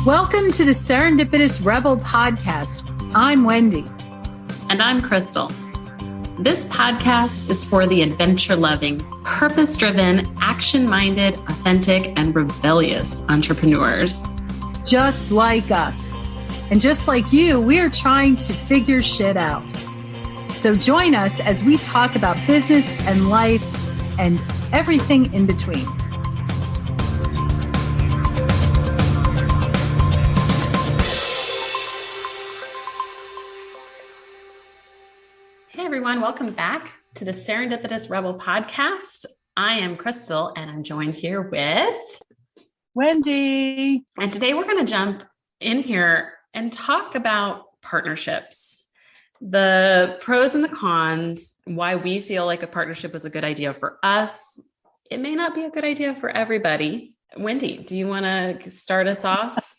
Welcome to the Serendipitous Rebel podcast. I'm Wendy. And I'm Crystal. This podcast is for the adventure-loving, purpose-driven, action-minded, authentic, and rebellious entrepreneurs. Just like us. And just like you, we are trying to figure shit out. So join us as we talk about business and life and everything in between. Hey everyone, welcome back to the Serendipitous Rebel podcast. I am Crystal and I'm joined here with Wendy. And today we're going to jump in here and talk about partnerships, the pros and the cons, why we feel like a partnership is a good idea for us. It may not be a good idea for everybody. Wendy, do you want to start us off?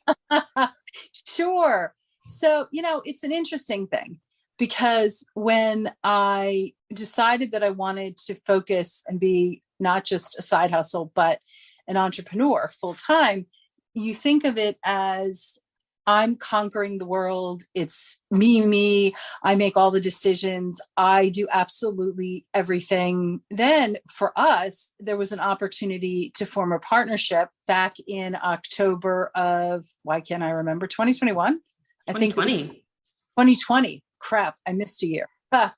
Sure. So, it's an interesting thing because when I decided that I wanted to focus and be not just a side hustle, but an entrepreneur full time, you think of it as I'm conquering the world. It's me. I make all the decisions. I do absolutely everything. Then for us, there was an opportunity to form a partnership back in October of, why can't I remember? 2021? 2020. 2020. Crap, I missed a year.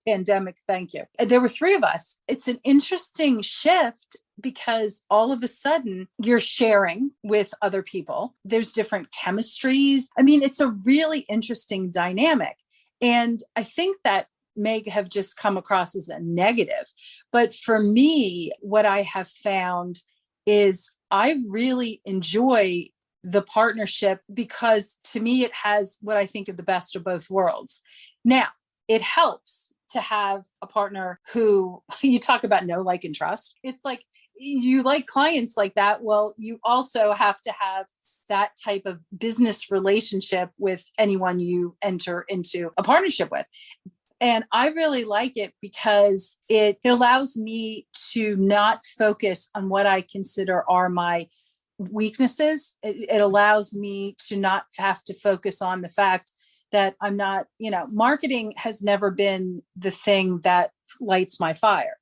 Pandemic, thank you. There were three of us. It's an interesting shift because all of a sudden you're sharing with other people. There's different chemistries. I mean, it's a really interesting dynamic. And I think that may have just come across as a negative. But for me, what I have found is I really enjoy the partnership because to me, it has what I think of the best of both worlds. Now, it helps to have a partner who you talk about know, like, and trust. It's like you like clients like that. Well, you also have to have that type of business relationship with anyone you enter into a partnership with. And I really like it because it allows me to not focus on what I consider are my weaknesses. It allows me to not have to focus on the fact that I'm not, marketing has never been the thing that lights my fire.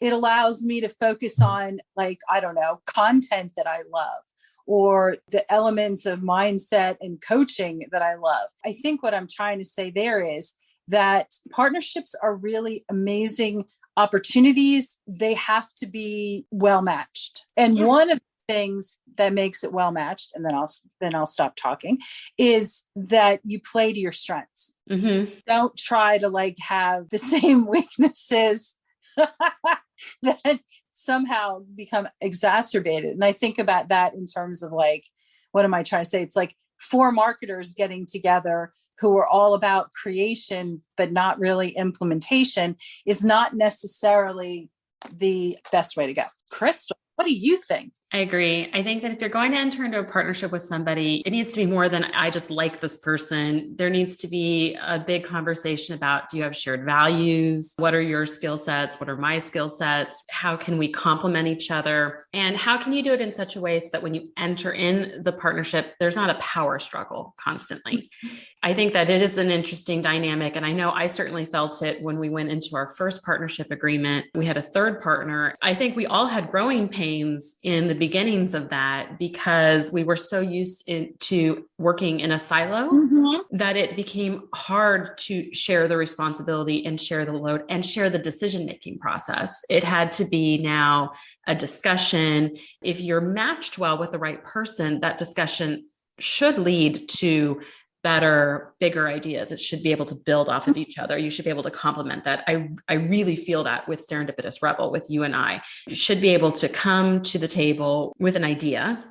It allows me to focus on content that I love or the elements of mindset and coaching that I love. I think what I'm trying to say there is that partnerships are really amazing opportunities. They have to be well matched. And one of the things that makes it well matched, and then I'll stop talking, is that you play to your strengths. Mm-hmm. Don't try to have the same weaknesses that somehow become exacerbated. And I think about that in terms of what am I trying to say? It's like four marketers getting together who are all about creation, but not really implementation is not necessarily the best way to go. Crystal, what do you think? I agree. I think that if you're going to enter into a partnership with somebody, it needs to be more than I just like this person. There needs to be a big conversation about, do you have shared values? What are your skill sets? What are my skill sets? How can we complement each other? And how can you do it in such a way so that when you enter in the partnership, there's not a power struggle constantly? I think that it is an interesting dynamic. And I know I certainly felt it when we went into our first partnership agreement. We had a third partner. I think we all had growing pains in the beginnings of that because we were so used to working in a silo that it became hard to share the responsibility and share the load and share the decision-making process. It had to be now a discussion. If you're matched well with the right person, that discussion should lead to better, bigger ideas. It should be able to build off of each other. You should be able to complement that. I really feel that with Serendipitous Rebel, with you and I. You should be able to come to the table with an idea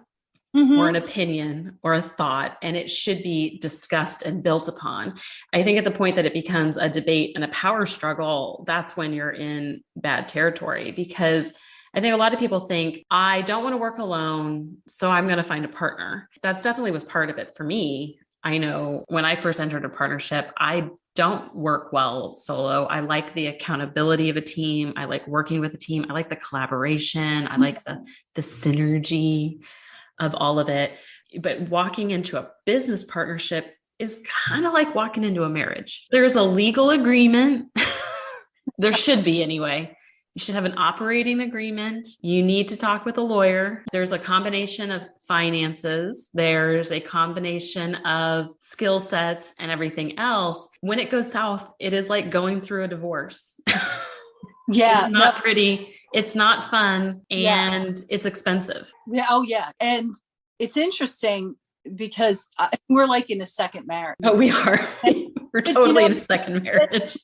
or an opinion or a thought, and it should be discussed and built upon. I think at the point that it becomes a debate and a power struggle, that's when you're in bad territory, because I think a lot of people think, I don't want to work alone, so I'm going to find a partner. That's definitely was part of it for me. I know when I first entered a partnership, I don't work well solo. I like the accountability of a team. I like working with a team. I like the collaboration. I like the synergy. of all of it. But walking into a business partnership is kind of like walking into a marriage. There's a legal agreement. There should be anyway. You should have an operating agreement. You need to talk with a lawyer. There's a combination of finances. There's a combination of skill sets and everything else. When it goes south, it is like going through a divorce. Yeah. It's not pretty. It's not fun. And Yeah. it's expensive. Yeah. Oh, yeah. And it's interesting because we're like in a second marriage. Oh, we are. We're totally in a second marriage.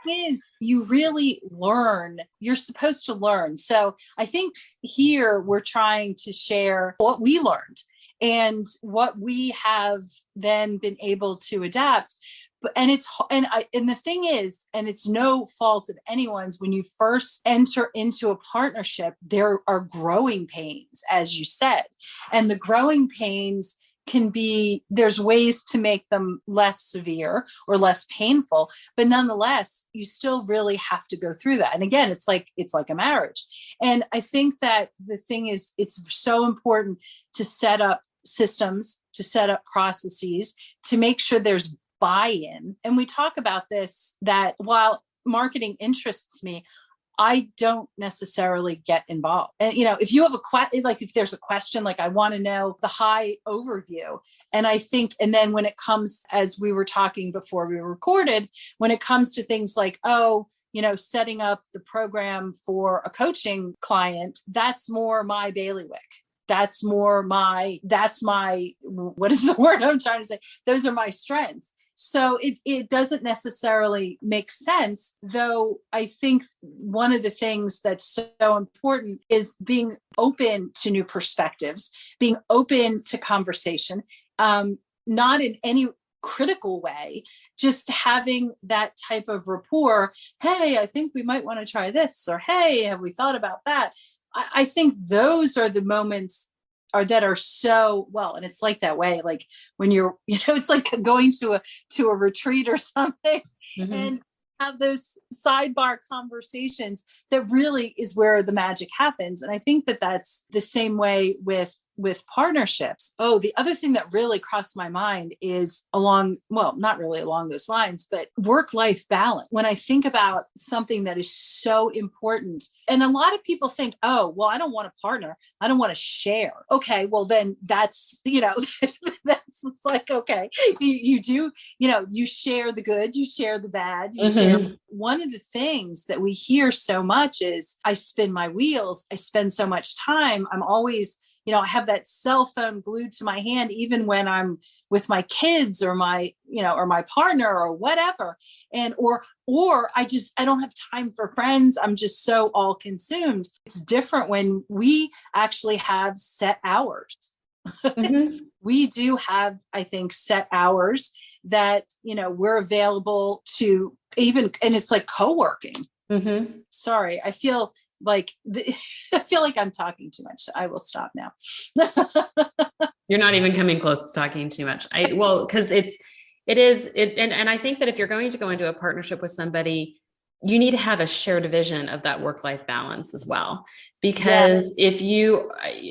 Is you really learn, you're supposed to learn. So I think here we're trying to share what we learned and what we have then been able to adapt. And the thing is, and it's no fault of anyone's, when you first enter into a partnership, there are growing pains, as you said, and the growing pains there's ways to make them less severe or less painful, but nonetheless, you still really have to go through that. And again, it's like a marriage. And I think that the thing is, it's so important to set up systems, to set up processes, to make sure there's buy-in. And we talk about this, that while marketing interests me, I don't necessarily get involved. And, if you have if there's a question, like I want to know the high overview. And I think, and then when it comes, as we were talking before we recorded, when it comes to things like, setting up the program for a coaching client, that's more my bailiwick. That's my, what is the word I'm trying to say? Those are my strengths. So it doesn't necessarily make sense, though I think one of the things that's so important is being open to new perspectives, being open to conversation, not in any critical way, just having that type of rapport. Hey, I think we might want to try this, or hey, have we thought about that? I think those are the moments that are so well, and it's like that way, like when you're, it's like going to a retreat or something, mm-hmm. and have those sidebar conversations that really is where the magic happens. And I think that that's the same way with partnerships. Oh, the other thing that really crossed my mind is not really along those lines, but work-life balance. When I think about something that is so important, and a lot of people think, oh, well, I don't want a partner. I don't want to share. Okay, well, then that's, that's it's like, okay, you do, you share the good, you share the bad, you mm-hmm. share. One of the things that we hear so much is I spin my wheels. I spend so much time. I'm always, I have that cell phone glued to my hand, even when I'm with my kids or my partner or whatever. And, or I don't have time for friends. I'm just so all consumed. It's different when we actually have set hours. Mm-hmm. We do have, I think, set hours that, we're available to even, and it's like co-working. Mm-hmm. Sorry, I feel like I'm talking too much. So I will stop now. You're not even coming close to talking too much. Because and I think that if you're going to go into a partnership with somebody, you need to have a shared vision of that work-life balance as well. Because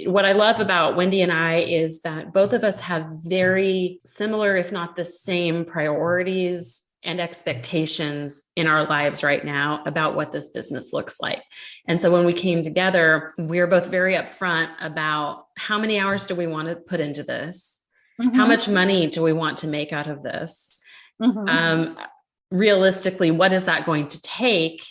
what I love about Wendy and I is that both of us have very similar, if not the same, priorities and expectations in our lives right now about what this business looks like. And so when we came together, we were both very upfront about how many hours do we want to put into this? Mm-hmm. How much money do we want to make out of this? Mm-hmm. Realistically, what is that going to take?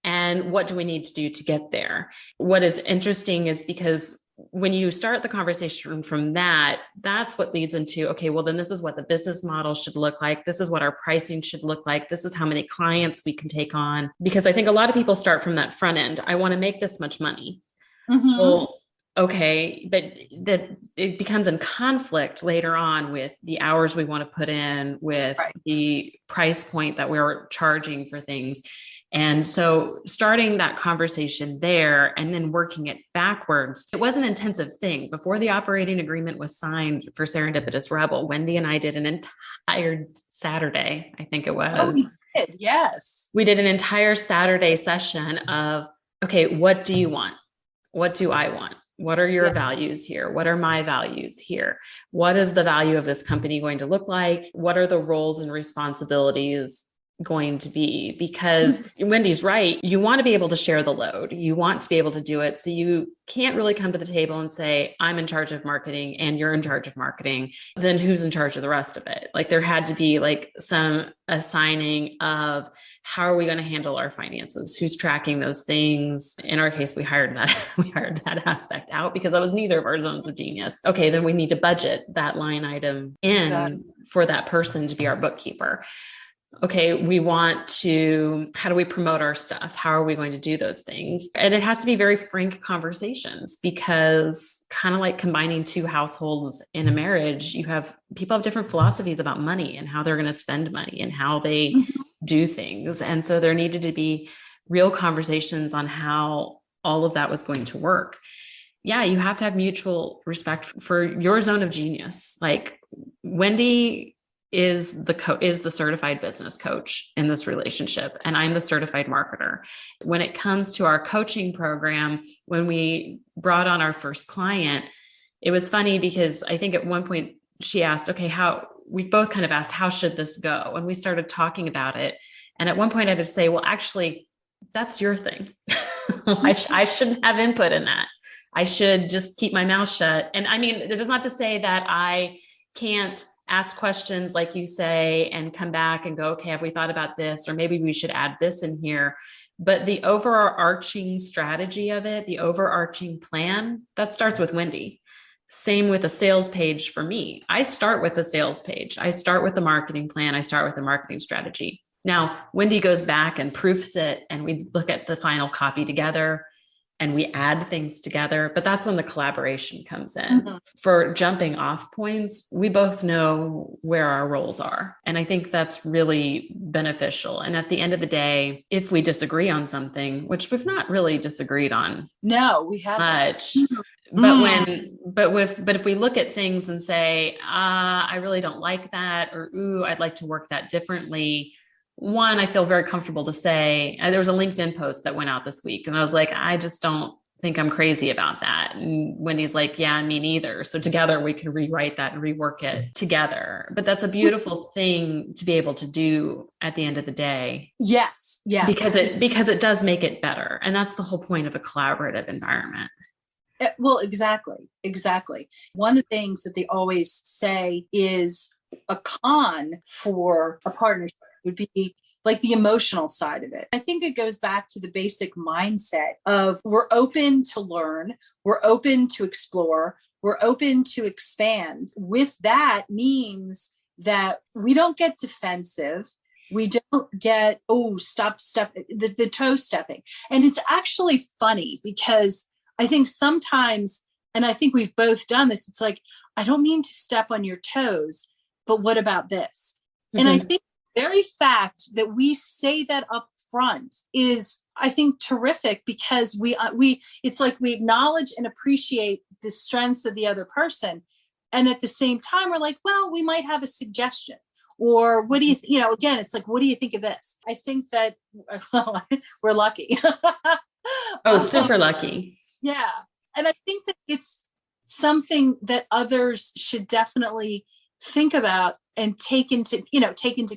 And what do we need to do to get there? What is interesting is because when you start the conversation from that's what leads into, okay, well, then this is what the business model should look like. This is what our pricing should look like. This is how many clients we can take on. Because I think a lot of people start from that front end. I want to make this much money. Mm-hmm. Well, okay, but that it becomes in conflict later on with the hours we want to put in, with right. the price point that we're charging for things. And so starting that conversation there and then working it backwards, it was an intensive thing. Before the operating agreement was signed for Serendipitous Rebel, Wendy and I did an entire Saturday, I think it was. Oh, we did, yes. We did an entire Saturday session of, okay, what do you want? What do I want? What are your values here? What are my values here? What is the value of this company going to look like? What are the roles and responsibilities going to be? Because Wendy's right. You want to be able to share the load. You want to be able to do it. So you can't really come to the table and say, I'm in charge of marketing and you're in charge of marketing. Then who's in charge of the rest of it? Like there had to be like some assigning of how are we going to handle our finances? Who's tracking those things? In our case, we hired that aspect out because that was neither of our zones of genius. Okay, then we need to budget that line item in for that person to be our bookkeeper. Okay, how do we promote our stuff? How are we going to do those things? And it has to be very frank conversations because kind of like combining two households in a marriage, people have different philosophies about money and how they're going to spend money and how they do things. And so there needed to be real conversations on how all of that was going to work. Yeah, you have to have mutual respect for your zone of genius. Like Wendy is the certified business coach in this relationship, and I'm the certified marketer. When it comes to our coaching program, when we brought on our first client, it was funny because I think at one point she asked, okay, we both kind of asked, how should this go? And we started talking about it. And at one point I had to say, well, actually, that's your thing. I shouldn't have input in that. I should just keep my mouth shut. And I mean, it is not to say that I can't ask questions like you say and come back and go, okay, have we thought about this? Or maybe we should add this in here. But the overarching strategy of it, the overarching plan, that starts with Wendy. Same with a sales page for me. I start with the sales page. I start with the marketing plan. I start with the marketing strategy. Now, Wendy goes back and proofs it, and we look at the final copy together and we add things together, but that's when the collaboration comes in. Mm-hmm. For jumping off points, we both know where our roles are. And I think that's really beneficial. And at the end of the day, if we disagree on something, which we've not really disagreed on. No, we haven't much. But if we look at things and say, I really don't like that, or, ooh, I'd like to work that differently. One, I feel very comfortable to say, there was a LinkedIn post that went out this week and I was like, I just don't think I'm crazy about that. And Wendy's like, yeah, me neither. So together we can rewrite that and rework it together. But that's a beautiful thing to be able to do at the end of the day. Yes. Because it does make it better. And that's the whole point of a collaborative environment. Well, exactly. One of the things that they always say is a con for a partnership would be like the emotional side of it. I think it goes back to the basic mindset of we're open to learn, we're open to explore, we're open to expand. With that means that we don't get defensive. We don't get, step, the toe stepping. And it's actually funny because I think sometimes, and I think we've both done this, it's like, I don't mean to step on your toes, but what about this? Mm-hmm. And I think the very fact that we say that up front is, I think, terrific because it's like we acknowledge and appreciate the strengths of the other person. And at the same time, we're like, well, we might have a suggestion. Or what do again, it's like, what do you think of this? I think that, well, we're lucky. Super lucky. Yeah. And I think that it's something that others should definitely think about and take into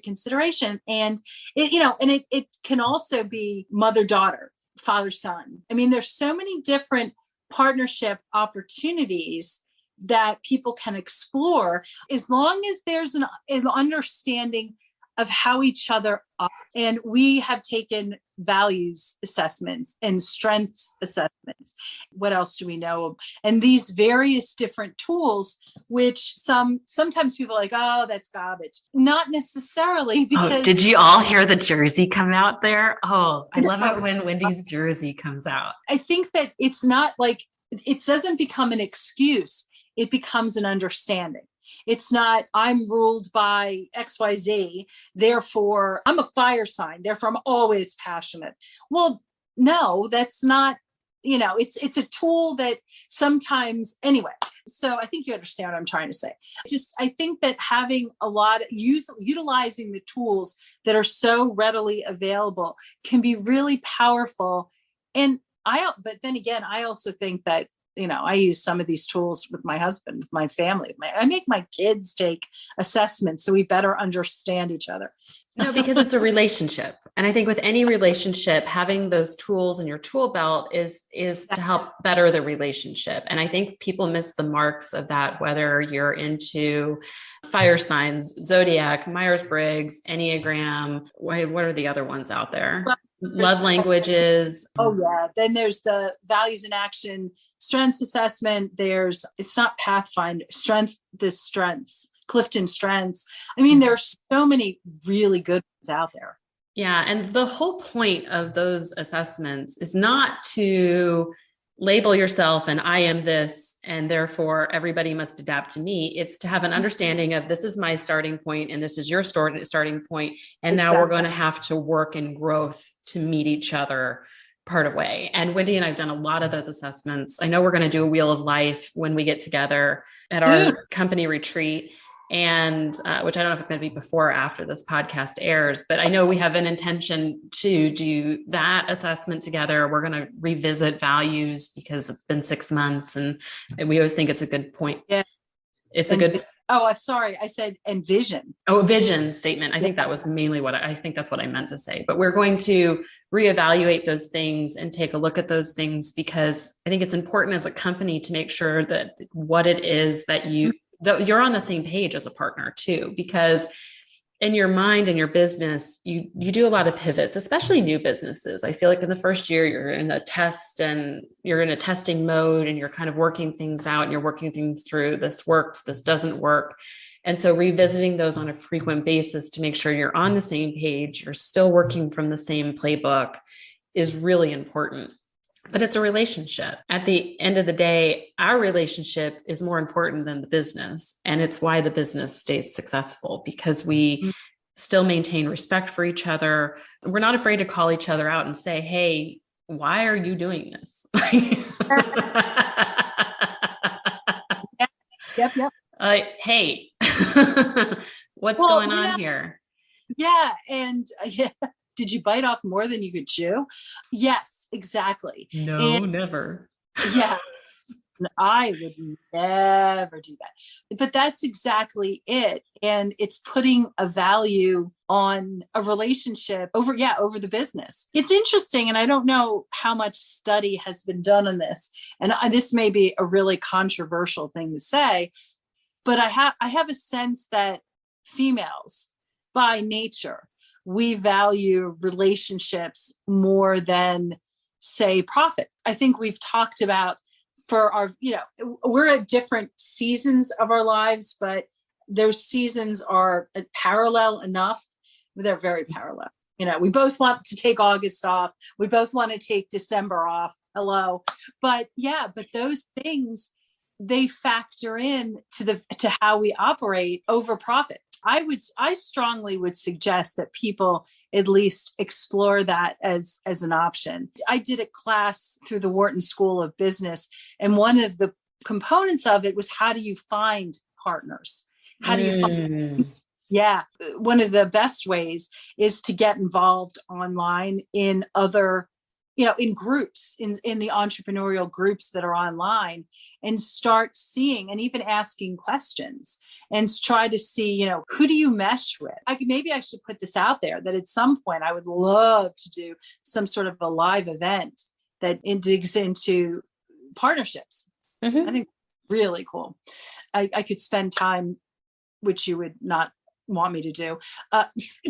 consideration. And it can also be mother-daughter, father-son. I mean, there's so many different partnership opportunities that people can explore as long as there's an understanding of how each other are. And we have taken values assessments and strengths assessments. What else do we know? And these various different tools, which sometimes people are like, oh, that's garbage. Not necessarily, because did you all hear the jersey come out there? Oh, I love it when Wendy's jersey comes out. I think that it's not like, it doesn't become an excuse. It becomes an understanding. It's not, I'm ruled by XYZ, therefore I'm a fire sign, therefore I'm always passionate. Well, no, that's not, it's a tool that sometimes, anyway. So I think you understand what I'm trying to say. I think that having utilizing the tools that are so readily available can be really powerful. But then again, I also think that I use some of these tools with my husband, with my family. I make my kids take assessments so we better understand each other. No, because it's a relationship. And I think with any relationship, having those tools in your tool belt is to help better the relationship. And I think people miss the marks of that, whether you're into fire signs, Zodiac, Myers-Briggs, Enneagram. What are the other ones out there? Love languages. Oh yeah. Then there's the values in action, strengths assessment. It's not Pathfinder, strengths, Clifton Strengths. I mean, there's so many really good ones out there. Yeah. And the whole point of those assessments is not to label yourself and I am this, and therefore everybody must adapt to me. It's to have an understanding of this is my starting point and this is your starting point. And now we're going to have to work in growth to meet each other part of way. And Wendy and I've done a lot of those assessments. I know we're going to do a Wheel of Life when we get together at our company retreat. And which I don't know if it's going to be before or after this podcast airs, but I know we have an intention to do that assessment together. We're going to revisit values because it's been 6 months and we always think it's a good point. Yeah. It's a good. Oh, sorry. I said, and vision. Oh, vision statement. I think that was mainly I think that's what I meant to say, but we're going to reevaluate those things and take a look at those things because I think it's important as a company to make sure that what it is that you're on the same page as a partner too, because in your mind and your business, you do a lot of pivots, especially new businesses. I feel like in the first year, you're in a test and you're in a testing mode and you're kind of working things out and you're working things through. This works, this doesn't work. And so revisiting those on a frequent basis to make sure you're on the same page, you're still working from the same playbook is really important. But it's a relationship. At the end of the day, our relationship is more important than the business. And it's why the business stays successful because we still maintain respect for each other. We're not afraid to call each other out and say, hey, why are you doing this? Yep. Hey, what's going on here? Yeah. And did you bite off more than you could chew? Yes, exactly. No, never. Yeah. I would never do that. But that's exactly it. And it's putting a value on a relationship over the business. It's interesting. And I don't know how much study has been done on this. And this may be a really controversial thing to say, but I have a sense that females by nature, we value relationships more than, say, profit. I think we've talked about for our, we're at different seasons of our lives, but those seasons are parallel enough. They're very parallel. We both want to take August off. We both want to take December off. Hello. But those things, they factor in to how we operate over profit. I strongly would suggest that people at least explore that as an option. I did a class through the Wharton School of Business, and one of the components of it was how do you find partners? How do you find? Yeah. One of the best ways is to get involved online in other in groups, in the entrepreneurial groups that are online, and start seeing and even asking questions and try to see, who do you mesh with? Maybe I should put this out there that at some point I would love to do some sort of a live event that digs into partnerships. Mm-hmm. I think really cool. I could spend time, which you would not want me to do,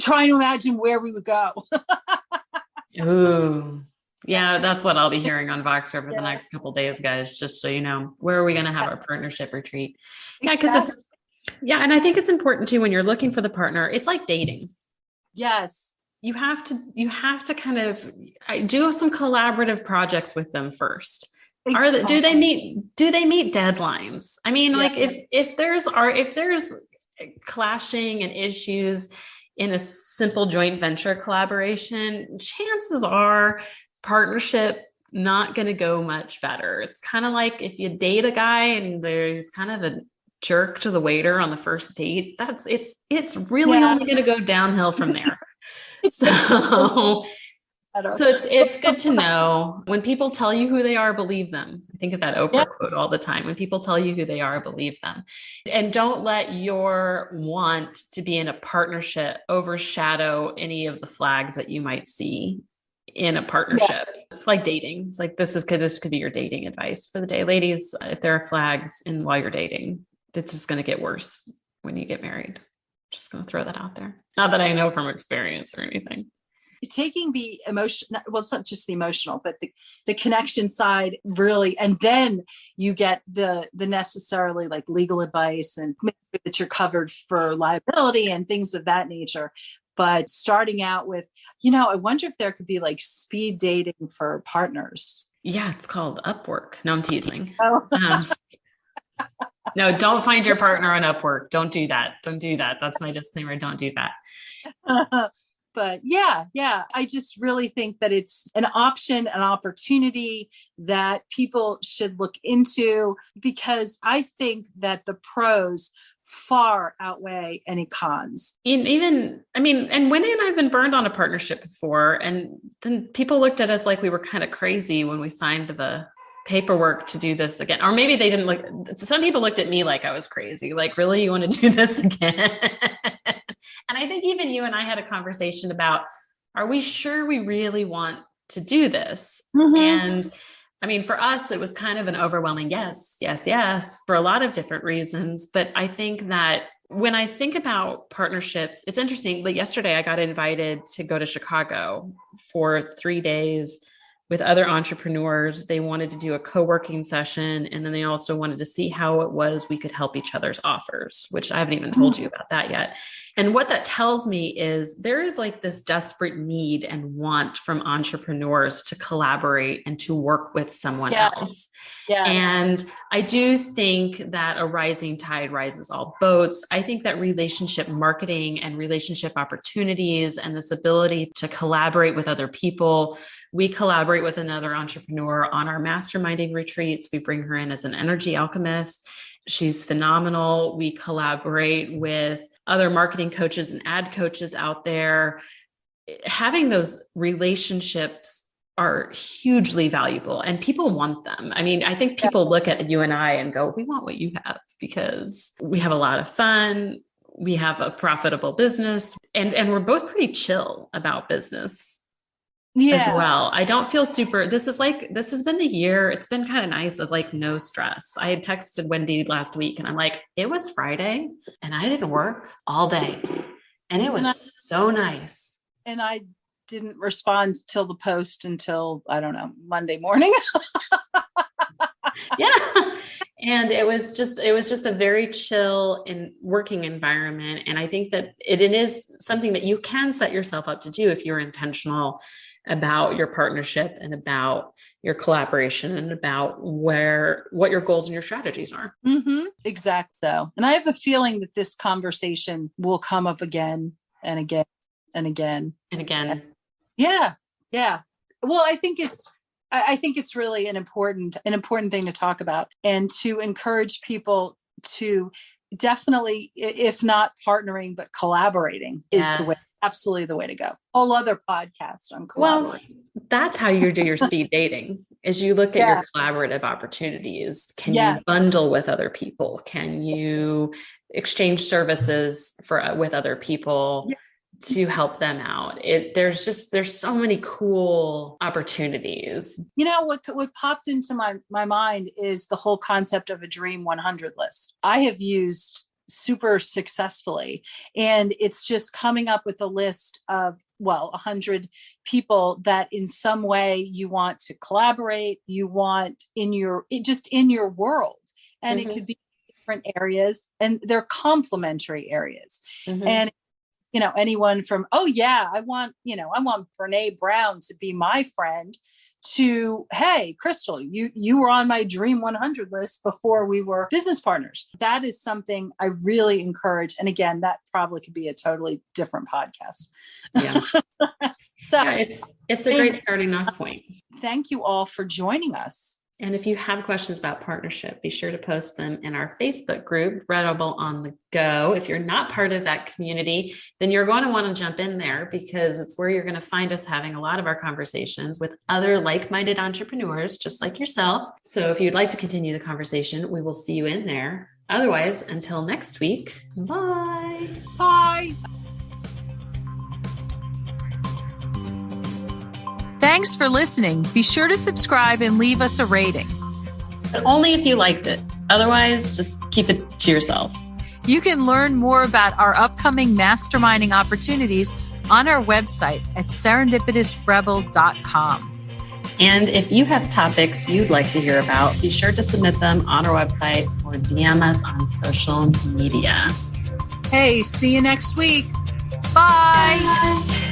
trying to imagine where we would go. Ooh. Yeah, that's what I'll be hearing on Voxer over the next couple of days, guys, just so you know. Where are we going to have our partnership retreat? Yeah, because and I think it's important too when you're looking for the partner. It's like dating. Yes. You have to kind of do some collaborative projects with them first. Exactly. Do they meet deadlines? I mean, like if there's clashing and issues in a simple joint venture collaboration, chances are partnership not going to go much better. It's kind of like if you date a guy and there's kind of a jerk to the waiter on the first date, it's really only going to go downhill from there. So better. So it's good to know when people tell you who they are, believe them. I think of that Yeah. Oprah quote all the time. When people tell you who they are, believe them. And don't let your want to be in a partnership overshadow any of the flags that you might see in a partnership. Yeah. It's like dating. It's like this could be your dating advice for the day. Ladies, if there are flags in while you're dating, it's just going to get worse when you get married. Just going to throw that out there. Not that I know from experience or anything. Taking the emotion, well, it's not just the emotional, but the connection side really, and then you get the necessarily like legal advice and make sure that you're covered for liability and things of that nature. But starting out with, I wonder if there could be like speed dating for partners. Yeah, it's called Upwork. No, I'm teasing. Oh. No, don't find your partner on Upwork. Don't do that. Don't do that. That's my disclaimer. Don't do that. But yeah, I just really think that it's an option, an opportunity that people should look into, because I think that the pros far outweigh any cons. And Wendy and I have been burned on a partnership before, and then people looked at us like we were kind of crazy when we signed the paperwork to do this again. Or maybe they didn't look, some people looked at me like I was crazy. Like, really, you want to do this again? And I think even you and I had a conversation about, are we sure we really want to do this? Mm-hmm. And for us, it was kind of an overwhelming yes, for a lot of different reasons. But I think that when I think about partnerships, it's interesting. Like yesterday, I got invited to go to Chicago for 3 days with other entrepreneurs. They wanted to do a co-working session. And then they also wanted to see how it was we could help each other's offers, which I haven't even told you about that yet. And what that tells me is there is like this desperate need and want from entrepreneurs to collaborate and to work with someone else. Yeah. And I do think that a rising tide rises all boats. I think that relationship marketing and relationship opportunities and this ability to collaborate with other people. We collaborate with another entrepreneur on our masterminding retreats. We bring her in as an energy alchemist. She's phenomenal. We collaborate with other marketing coaches and ad coaches out there. Having those relationships are hugely valuable and people want them. I think people look at you and I and go, we want what you have, because we have a lot of fun. We have a profitable business, and we're both pretty chill about business. As well. I don't feel this has been the year. It's been kind of nice of like no stress. I had texted Wendy last week and I'm like, it was Friday and I didn't work all day. And it was so nice. And I didn't respond till the post until, I don't know, Monday morning. Yeah. And it was just a very chill and working environment. And I think that it is something that you can set yourself up to do if you're intentional about your partnership and about your collaboration and about what your goals and your strategies are. Mm-hmm. Exactly. So, and I have a feeling that this conversation will come up again and again and again and again. Yeah. Well, I think it's really an important thing to talk about and to encourage people to definitely, if not partnering, but collaborating is absolutely the way to go. Whole other podcast on collaborating. Well, that's how you do your speed dating is you look at your collaborative opportunities. Can you bundle with other people? Can you exchange services with other people? To help them out? There's so many cool opportunities. What popped into my mind is the whole concept of a Dream 100 list. I have used super successfully, and it's just coming up with a list of 100 people that in some way you want to collaborate, you want in your world, and it could be different areas, and they're complementary areas. And anyone from, I want Brene Brown to be my friend, to, hey, Crystal, you were on my Dream 100 list before we were business partners. That is something I really encourage. And again, that probably could be a totally different podcast. Yeah. So it's a great starting off point. Thank you all for joining us. And if you have questions about partnership, be sure to post them in our Facebook group, Readable on the Go. If you're not part of that community, then you're going to want to jump in there because it's where you're going to find us having a lot of our conversations with other like-minded entrepreneurs, just like yourself. So if you'd like to continue the conversation, we will see you in there. Otherwise, until next week, bye. Bye. Thanks for listening. Be sure to subscribe and leave us a rating. But only if you liked it. Otherwise, just keep it to yourself. You can learn more about our upcoming masterminding opportunities on our website at serendipitousrebel.com. And if you have topics you'd like to hear about, be sure to submit them on our website or DM us on social media. Hey, see you next week. Bye. Bye.